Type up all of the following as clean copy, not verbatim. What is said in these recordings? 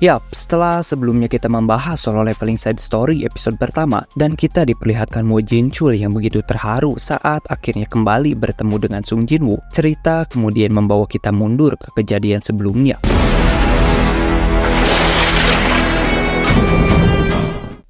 Yap, setelah sebelumnya kita membahas soal leveling side story episode pertama, dan kita diperlihatkan Wo Jinchul yang begitu terharu saat akhirnya kembali bertemu dengan Sung Jinwoo, cerita kemudian membawa kita mundur ke kejadian sebelumnya.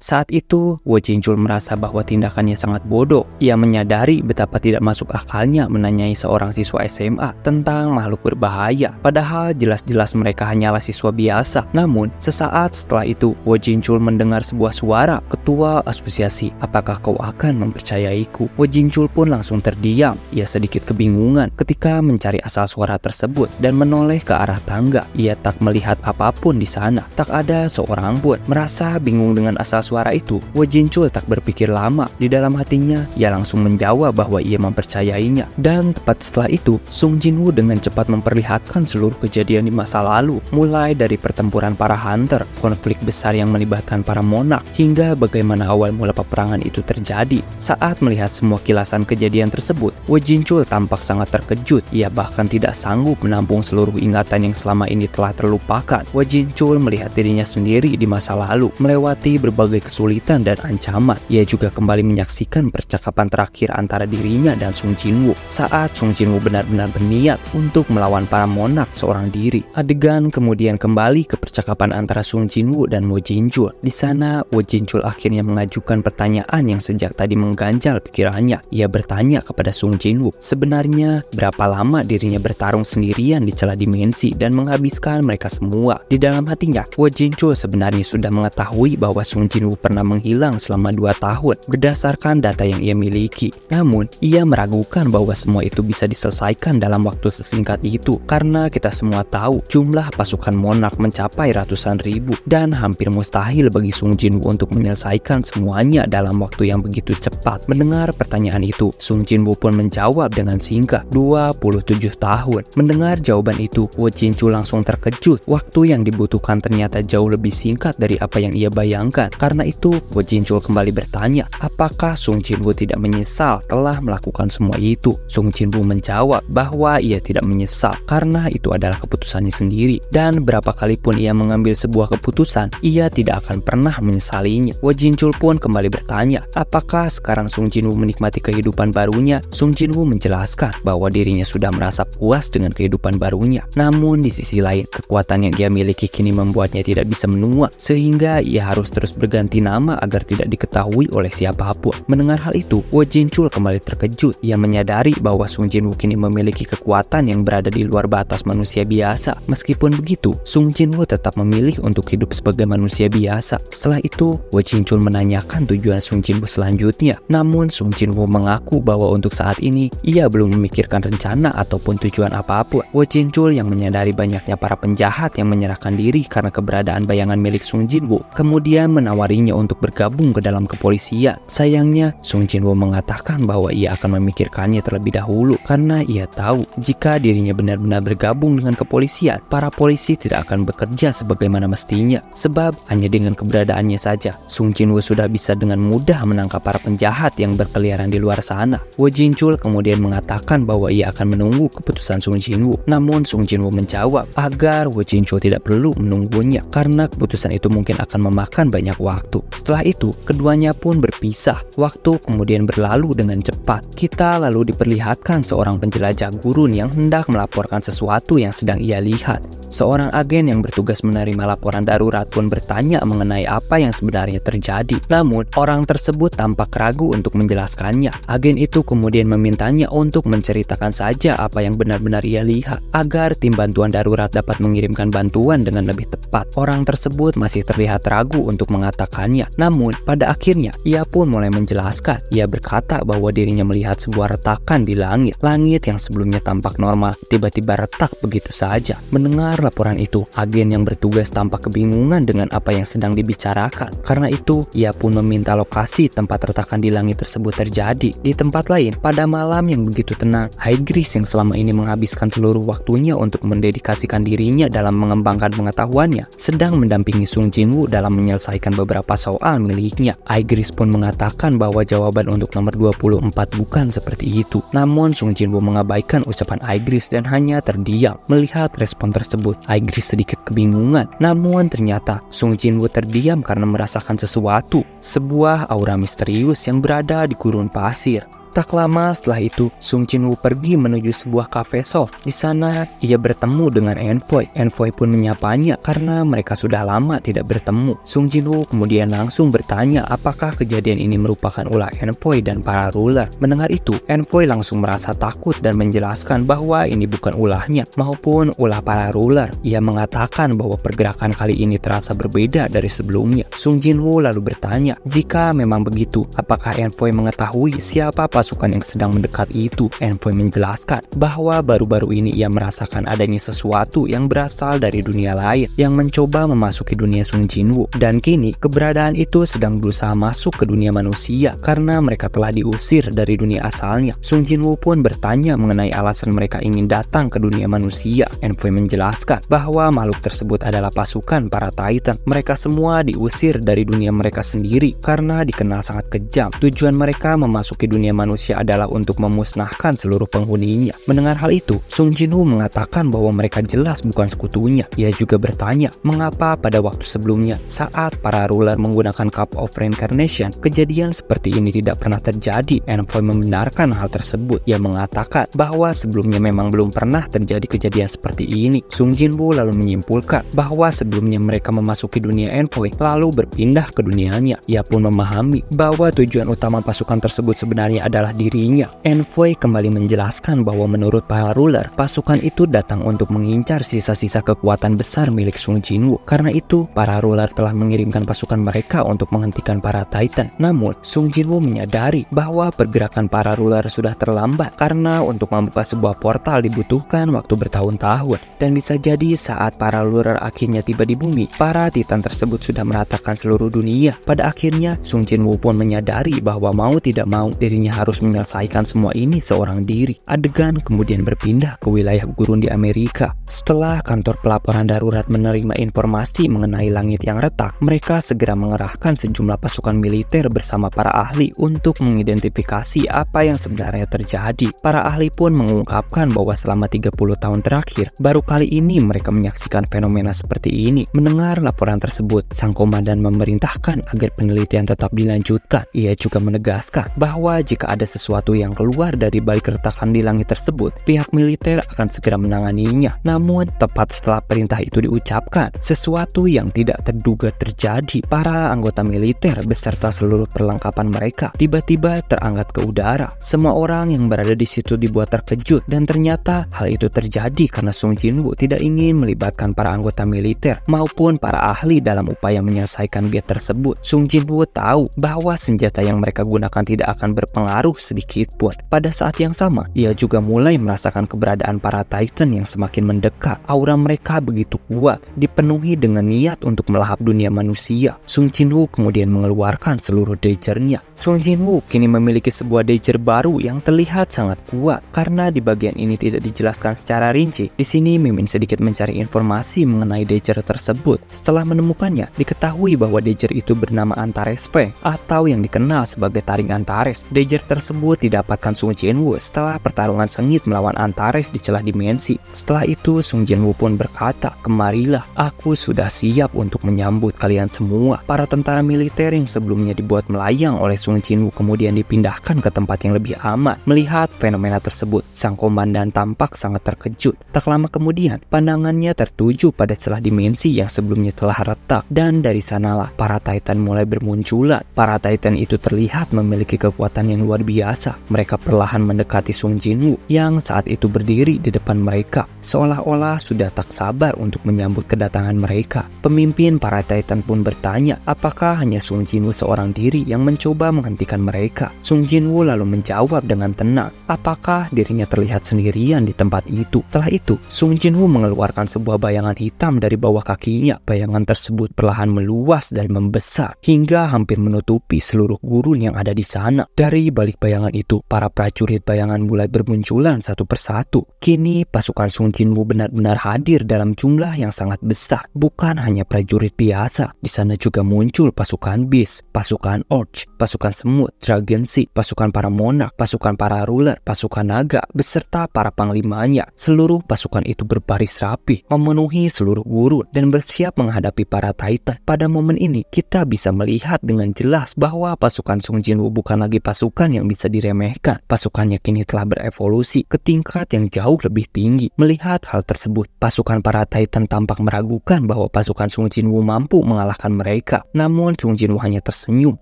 Saat itu, Wo Jinchul merasa bahwa tindakannya sangat bodoh. Ia menyadari betapa tidak masuk akalnya menanyai seorang siswa SMA tentang makhluk berbahaya, padahal jelas-jelas mereka hanyalah siswa biasa. Namun, sesaat setelah itu, Wo Jinchul mendengar sebuah suara, "Ketua Asosiasi, apakah kau akan mempercayaiku?" Wo Jinchul pun langsung terdiam. Ia sedikit kebingungan ketika mencari asal suara tersebut dan menoleh ke arah tangga. Ia tak melihat apapun di sana, tak ada seorang pun. Merasa bingung dengan asal suara itu, Wo Jinchul tak berpikir lama. Di dalam hatinya, ia langsung menjawab bahwa ia mempercayainya. Dan tepat setelah itu, Sung Jinwoo dengan cepat memperlihatkan seluruh kejadian di masa lalu, mulai dari pertempuran para hunter, konflik besar yang melibatkan para monark, hingga bagaimana awal mula peperangan itu terjadi. Saat melihat semua kilasan kejadian tersebut, Wo Jinchul tampak sangat terkejut. Ia bahkan tidak sanggup menampung seluruh ingatan yang selama ini telah terlupakan. Wo Jinchul melihat dirinya sendiri di masa lalu, melewati berbagai kesulitan dan ancaman. Ia juga kembali menyaksikan percakapan terakhir antara dirinya dan Sung Jinwoo saat Sung Jinwoo benar-benar berniat untuk melawan para monark seorang diri. Adegan kemudian kembali ke percakapan antara Sung Jinwoo dan Wo Jinchul. Di sana, Wo Jinchul akhirnya mengajukan pertanyaan yang sejak tadi mengganjal pikirannya. Ia bertanya kepada Sung Jinwoo, sebenarnya berapa lama dirinya bertarung sendirian di celah dimensi dan menghabiskan mereka semua. Di dalam hatinya, Wo Jinchul sebenarnya sudah mengetahui bahwa Sung Jinwoo pernah menghilang selama 2 tahun berdasarkan data yang ia miliki. Namun, ia meragukan bahwa semua itu bisa diselesaikan dalam waktu sesingkat itu karena kita semua tahu jumlah pasukan monark mencapai ratusan ribu dan hampir mustahil bagi Sung Jinwoo untuk menyelesaikan semuanya dalam waktu yang begitu cepat. Mendengar pertanyaan itu, Sung Jinwoo pun menjawab dengan singkat, 27 tahun. Mendengar jawaban itu, Wo Jinchul langsung terkejut. Waktu yang dibutuhkan ternyata jauh lebih singkat dari apa yang ia bayangkan. Karena itu, Wo Jinchul kembali bertanya, apakah Sung Jinwoo tidak menyesal telah melakukan semua itu? Sung Jinwoo menjawab bahwa ia tidak menyesal karena itu adalah keputusannya sendiri, dan berapa kali pun ia mengambil sebuah keputusan, ia tidak akan pernah menyesalinya. Wo Jinchul pun kembali bertanya, apakah sekarang Sung Jinwoo menikmati kehidupan barunya? Sung Jinwoo menjelaskan bahwa dirinya sudah merasa puas dengan kehidupan barunya. Namun di sisi lain, kekuatan yang ia miliki kini membuatnya tidak bisa menua, sehingga ia harus terus berganti nama agar tidak diketahui oleh siapapun. Mendengar hal itu, Wo Jinchul kembali terkejut. Ia menyadari bahwa Sung Jinwoo kini memiliki kekuatan yang berada di luar batas manusia biasa. Meskipun begitu, Sung Jinwoo tetap memilih untuk hidup sebagai manusia biasa. Setelah itu, Wo Jinchul menanyakan tujuan Sung Jinwoo selanjutnya. Namun, Sung Jinwoo mengaku bahwa untuk saat ini, ia belum memikirkan rencana ataupun tujuan apapun. Wo Jinchul yang menyadari banyaknya para penjahat yang menyerahkan diri karena keberadaan bayangan milik Sung Jinwoo, kemudian menawarinya untuk bergabung ke dalam kepolisian. Sayangnya, Sung Jinwoo mengatakan bahwa ia akan memikirkannya terlebih dahulu karena ia tahu jika dirinya benar-benar bergabung dengan kepolisian, para polisi tidak akan bekerja sebagaimana mestinya. Sebab hanya dengan keberadaannya saja, Sung Jinwoo sudah bisa dengan mudah menangkap para penjahat yang berkeliaran di luar sana. Wo Jinchul kemudian mengatakan bahwa ia akan menunggu keputusan Sung Jinwoo. Namun Sung Jinwoo menjawab agar Wo Jinchul tidak perlu menunggunya karena keputusan itu mungkin akan memakan banyak waktu. Setelah itu, keduanya pun berpisah. Waktu kemudian berlalu dengan cepat. Kita lalu diperlihatkan seorang penjelajah gurun yang hendak melaporkan sesuatu yang sedang ia lihat. Seorang agen yang bertugas menerima laporan darurat pun bertanya mengenai apa yang sebenarnya terjadi. Namun, orang tersebut tampak ragu untuk menjelaskannya. Agen itu kemudian memintanya untuk menceritakan saja apa yang benar-benar ia lihat, agar tim bantuan darurat dapat mengirimkan bantuan dengan lebih tepat. Orang tersebut masih terlihat ragu untuk mengatakannya. Namun, pada akhirnya, ia pun mulai menjelaskan. Ia berkata bahwa dirinya melihat sebuah retakan di langit. Langit yang sebelumnya tampak normal, tiba-tiba retak begitu saja. Mendengar laporan itu, agen yang bertugas tampak kebingungan dengan apa yang sedang dibicarakan. Karena itu, ia pun meminta lokasi tempat retakan di langit tersebut terjadi. Di tempat lain, pada malam yang begitu tenang, Haigris yang selama ini menghabiskan seluruh waktunya untuk mendedikasikan dirinya dalam mengembangkan pengetahuannya, sedang mendampingi Sung Jinwoo dalam menyelesaikan beberapa beberapa soal miliknya. Aegis pun mengatakan bahwa jawaban untuk nomor 24 bukan seperti itu. Namun Sung Jinwoo mengabaikan ucapan Aegis dan hanya terdiam. Melihat respon tersebut, Aegis sedikit kebingungan. Namun ternyata Sung Jinwoo terdiam karena merasakan sesuatu, sebuah aura misterius yang berada di gurun pasir. Tak lama setelah itu, Sung Jinwoo pergi menuju sebuah cafe soft. Di sana, ia bertemu dengan Envoy. Envoy pun menyapanya karena mereka sudah lama tidak bertemu. Sung Jinwoo kemudian langsung bertanya apakah kejadian ini merupakan ulah Envoy dan para ruler. Mendengar itu, Envoy langsung merasa takut dan menjelaskan bahwa ini bukan ulahnya maupun ulah para ruler. Ia mengatakan bahwa pergerakan kali ini terasa berbeda dari sebelumnya. Sung Jinwoo lalu bertanya, jika memang begitu, apakah Envoy mengetahui siapa pasukan yang sedang mendekat itu? Envoy menjelaskan bahwa baru-baru ini ia merasakan adanya sesuatu yang berasal dari dunia lain yang mencoba memasuki dunia Sung Jinwoo, dan kini keberadaan itu sedang berusaha masuk ke dunia manusia karena mereka telah diusir dari dunia asalnya. Sung Jinwoo pun bertanya mengenai alasan mereka ingin datang ke dunia manusia. Envoy menjelaskan bahwa makhluk tersebut adalah pasukan para Titan. Mereka semua diusir dari dunia mereka sendiri karena dikenal sangat kejam. Tujuan mereka memasuki dunia manusia adalah untuk memusnahkan seluruh penghuninya. Mendengar hal itu, Sung Jinwoo mengatakan bahwa mereka jelas bukan sekutunya. Ia juga bertanya, mengapa pada waktu sebelumnya saat para ruler menggunakan Cup of Reincarnation, kejadian seperti ini tidak pernah terjadi. Envoy membenarkan hal tersebut. Ia mengatakan bahwa sebelumnya memang belum pernah terjadi kejadian seperti ini. Sung Jinwoo lalu menyimpulkan bahwa sebelumnya mereka memasuki dunia Envoy lalu berpindah ke dunianya. Ia pun memahami bahwa tujuan utama pasukan tersebut sebenarnya adalah dirinya. Envoy kembali menjelaskan bahwa menurut para ruler, pasukan itu datang untuk mengincar sisa-sisa kekuatan besar milik Sung Jinwoo. Karena itu, para ruler telah mengirimkan pasukan mereka untuk menghentikan para Titan. Namun, Sung Jinwoo menyadari bahwa pergerakan para ruler sudah terlambat karena untuk membuka sebuah portal dibutuhkan waktu bertahun-tahun. Dan bisa jadi saat para ruler akhirnya tiba di bumi, para Titan tersebut sudah meratakan seluruh dunia. Pada akhirnya, Sung Jinwoo pun menyadari bahwa mau tidak mau dirinya harus menyelesaikan semua ini seorang diri. Adegan kemudian berpindah ke wilayah gurun di Amerika. Setelah kantor pelaporan darurat menerima informasi mengenai langit yang retak, mereka segera mengerahkan sejumlah pasukan militer bersama para ahli untuk mengidentifikasi apa yang sebenarnya terjadi. Para ahli pun mengungkapkan bahwa selama 30 tahun terakhir, baru kali ini mereka menyaksikan fenomena seperti ini. Mendengar laporan tersebut, sang komandan memerintahkan agar penelitian tetap dilanjutkan. Ia juga menegaskan bahwa jika ada sesuatu yang keluar dari balik retakan di langit tersebut, pihak militer akan segera menanganinya. Namun, tepat setelah perintah itu diucapkan, sesuatu yang tidak terduga terjadi. Para anggota militer beserta seluruh perlengkapan mereka tiba-tiba terangkat ke udara. Semua orang yang berada di situ dibuat terkejut, dan ternyata hal itu terjadi karena Sung Jinwoo tidak ingin melibatkan para anggota militer maupun para ahli dalam upaya menyelesaikan gate tersebut. Sung Jinwoo tahu bahwa senjata yang mereka gunakan tidak akan berpengaruh sedikit pun. Pada saat yang sama, ia juga mulai merasakan keberadaan para Titan yang semakin mendekat. Aura mereka begitu kuat, dipenuhi dengan niat untuk melahap dunia manusia. Sung Jinwoo kemudian mengeluarkan seluruh dagernya. Sung Jinwoo kini memiliki sebuah dager baru yang terlihat sangat kuat. Karena di bagian ini tidak dijelaskan secara rinci, di sini Mimin sedikit mencari informasi mengenai dager tersebut. Setelah menemukannya, diketahui bahwa dager itu bernama Antares P atau yang dikenal sebagai taring Antares. Dager tersebut didapatkan Sung Jinwoo setelah pertarungan sengit melawan Antares di celah dimensi. Setelah itu, Sung Jinwoo pun berkata, "Kemarilah, aku sudah siap untuk menyambut kalian semua." Para tentara militer yang sebelumnya dibuat melayang oleh Sung Jinwoo kemudian dipindahkan ke tempat yang lebih aman. Melihat fenomena tersebut, sang komandan tampak sangat terkejut. Tak lama kemudian, pandangannya tertuju pada celah dimensi yang sebelumnya telah retak, dan dari sanalah para Titan mulai bermunculan. Para Titan itu terlihat memiliki kekuatan yang luar biasa. Mereka perlahan mendekati Sung Jinwoo yang saat itu berdiri di depan mereka, seolah-olah sudah tak sabar untuk menyambut kedatangan mereka. Pemimpin para Titan pun bertanya, apakah hanya Sung Jinwoo seorang diri yang mencoba menghentikan mereka? Sung Jinwoo lalu menjawab dengan tenang, apakah dirinya terlihat sendirian di tempat itu. Setelah itu, Sung Jinwoo mengeluarkan sebuah bayangan hitam dari bawah kakinya. Bayangan tersebut perlahan meluas dan membesar hingga hampir menutupi seluruh gurun yang ada di sana. Dari balik balik bayangan itu, para prajurit bayangan mulai bermunculan satu persatu. Kini pasukan Sung Jinwoo benar-benar hadir dalam jumlah yang sangat besar. Bukan hanya prajurit biasa, di sana juga muncul pasukan Beast, pasukan Orc, pasukan Semut, Dragon Sea, pasukan para Monarch, pasukan para Ruler, pasukan Naga, beserta para panglimanya. Seluruh pasukan itu berbaris rapi, memenuhi seluruh urut dan bersiap menghadapi para Titan. Pada momen ini, kita bisa melihat dengan jelas bahwa pasukan Sung Jinwoo bukan lagi pasukan yang bisa diremehkan. Pasukannya kini telah berevolusi ke tingkat yang jauh lebih tinggi. Melihat hal tersebut, pasukan para Titan tampak meragukan bahwa pasukan Sung Jinwoo mampu mengalahkan mereka. Namun Sung Jinwoo hanya tersenyum,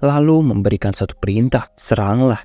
lalu memberikan satu perintah, seranglah.